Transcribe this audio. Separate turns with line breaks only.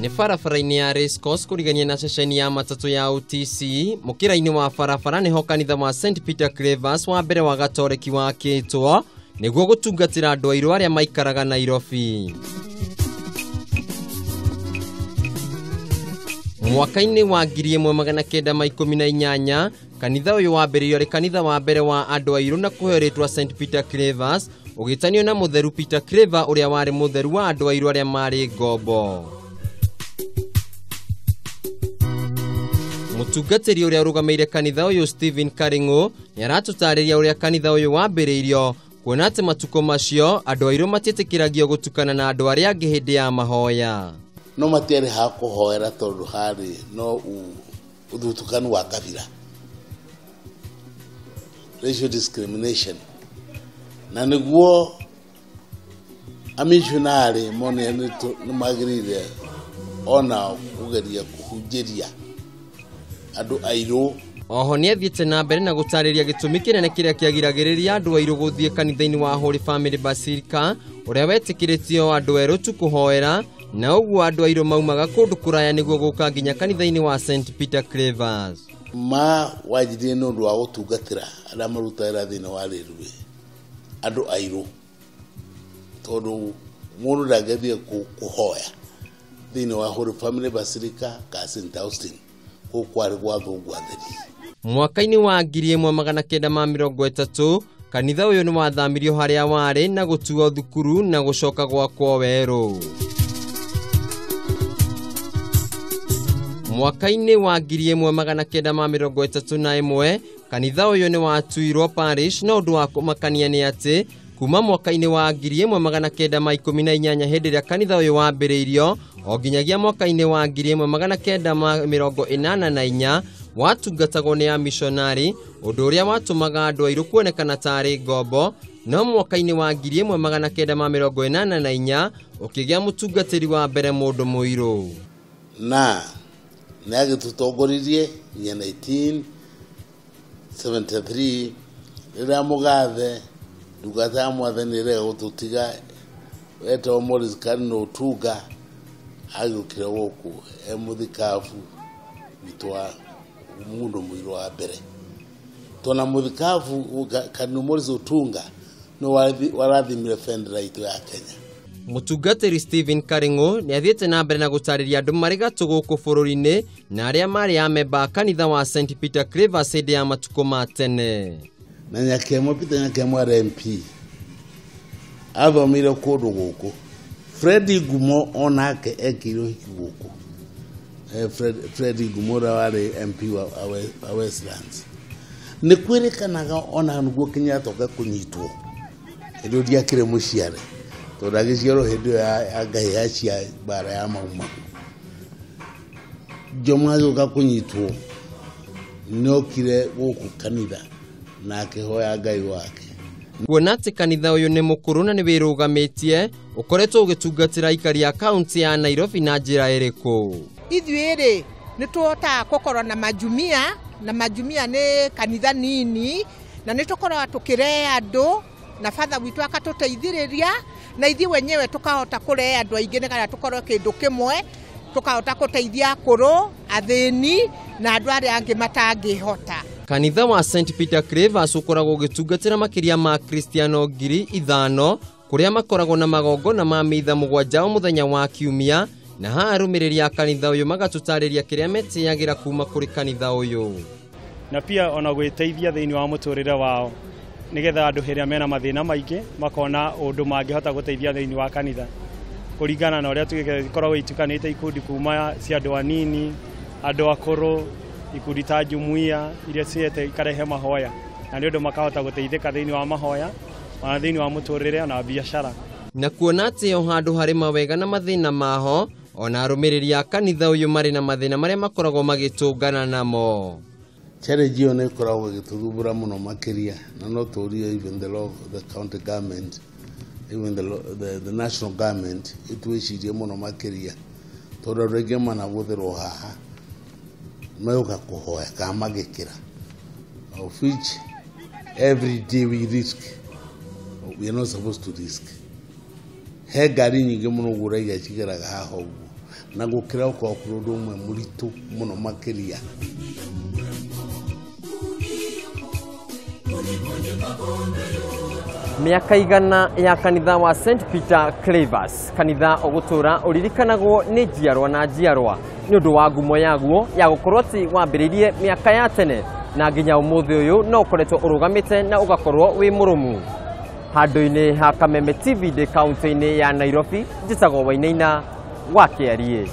Ni barabara-ini ya Race Course kurigania na ceceni ya matatu ya OTC mukira-ini wa barabara niho kanitha wa St Peter Clavers wa mbere wa gatoreki wakitwo niguo gutungatira andu airu aria maikaraga Nairobi. Mwaka-ini wa 1918 kanitha uyu wambiririo ri kanitha wa mbere wa andu airu na kuheretwa St Peter Clavers ugitanio na mutheru Peter Claver uria wari mutheru wa andu airu aria mari ngombo. Mutungatiri uria rugameire kanitha uyu Stephen Karingo yaratutariria uria kanitha uyu wambiririo kuona ati matuko macio andu airu matitikiragio gutukana na andu aria angi hindi ya mahoya.
No matiari ha kuhoera tondu hari no uthutukanu wa kabila, racial discrimination, na niguo amishonari mone ni magirire ona kugeria kuhunjiria andu airu.
Oho ni athiete na mbere na gutariria gitumi kinene kiria kiagiragiriria andu airu guthie kanitha-ini wa Holy Family Basilica uria wetikiritio andu eru tu kuhoera na uguo andu airu maumaga kundu kuraya niguo guka nginya kanitha-ini wa St Peter Clavers.
Ma wajidie nundu wa gutungatira aria marutaira thini wa rirwe andu airu tondu mundu ndangethie kuhoya thini wa Holy Family Basilica ka St Austin kwari gwa thungu atheri.
Mwaka-ini wa 1930 kanitha uyu ni wathamirio haria wari na gutuo thukuru na gucoka gwakwo weru. Mwaka-ini wa 1931 kanitha uyu ni watuirwo parish no ndu wa kumakania ni ati kuma mwaka-ini wa 1918 hindi ria kanitha uyu wambiriirio o nginyagia mwaka-ini wa 1984 watungatagwo ni amishonari undu uria watumaga andu airu kuonekana tari ngombo, no mwaka-ini wa 1984 ukigia mutungatiri wa mbere mundu muiru
na agitutongoririe nya 1973 ira mugathe ndugata mwathanire gututiga weto Morris Kano tuga agukire woku emuthikafu bitwa mundu muiru wa mbere tona muthikafu Kano Morris utunga no warathimire fendera itu ya Kenya.
Mutungatiri Stephen Karingo ni athiete na mbere na gutariria andu mari gatu guku bururi-ini na aria mari amemba kanitha wa St Peter Clavers hindi ya matuko ma tene.
Na nyakemo Peter nyakemo MP athomire kundu guku Freddy Gumo onake ekiro hiki guku Freddy Gumo wari MP wa Westlands ni kwirikanaga ona niguo Kenyatta kunyitwo ndio diakire muciare tondagiciaro hindi ya ngai acia bara ya mauma jomazo gakunyitwo nokire guku kanitha na akihoya ngai wake.
Kuona ati kanitha uyu ni mukuru na ni wirugamitie ukoretwo ugitungatira aikari ya kaunti ya Nairobi na njira iriku.
Ithuiri ni tuota gukorwo na majumia ni kanitha-ini na ni tukorwo tukire andu na father witu akatuteithiriria na ithi wenyewe tukahota kure andu aingi kana tukorwo kindu kimwe tukahota kuteithia akuru athini na andu aria angi matangihota.
Kanitha wa St Peter Clavers ukoragwo ugitungatira makiria ma Kristiano 5,000 kuria makoragwo na magongona ma mitha 7 muthenya wa kiumia na ha arumiriri ya kanitha uyu magatutariria kiria metiagira kuma kuri kanitha uyu
na pia ona gwiteithia thiini wa muturire wao nigetha andu hiria mena mathina maingi makona undu mangihota guteithia thiini wa kanitha kuringana na uria tugikoragwo itukanite ikundi kuuma cia andu anini andu akuru ikundi ta jumuiya iria ciete ikarehe mahoya na ndio makahota guteithika thiini wa mahoya na thiini wa muturire na biashara
na kuona ati o handu hari mawega na mathina maho ona arumiriri ya kanitha uyu mari na mathina maria makoragwo magitungana namo.
Challenge yo ne koragwo gituthubura muno makiria na no turio even the county government even the national government itwicirie muno makiria tondu rege mana guthirwo haha meuka kuhoya ka magikira of which every day we risk, we are not supposed to risk. He gari nyingi muno guraia chigeraga haho na gukira ukorwo kuri undu umwe muritu muno makiria.
Miaka igana ya kanitha wa St Peter Clavers, kanitha ogutura uririkanagwo ni njiarwa na njiarwa ni undu wa ngumo yaguo ya gukorwo ati wambiririe miaka ya tene na nginya umuthi uyu no ukoretwo urugamite na ugakorwo wi murumu. Handu-ini ha Kameme TV de kaunti-ini ya Nairobi, njitagwo Wainaina wa Kiarie.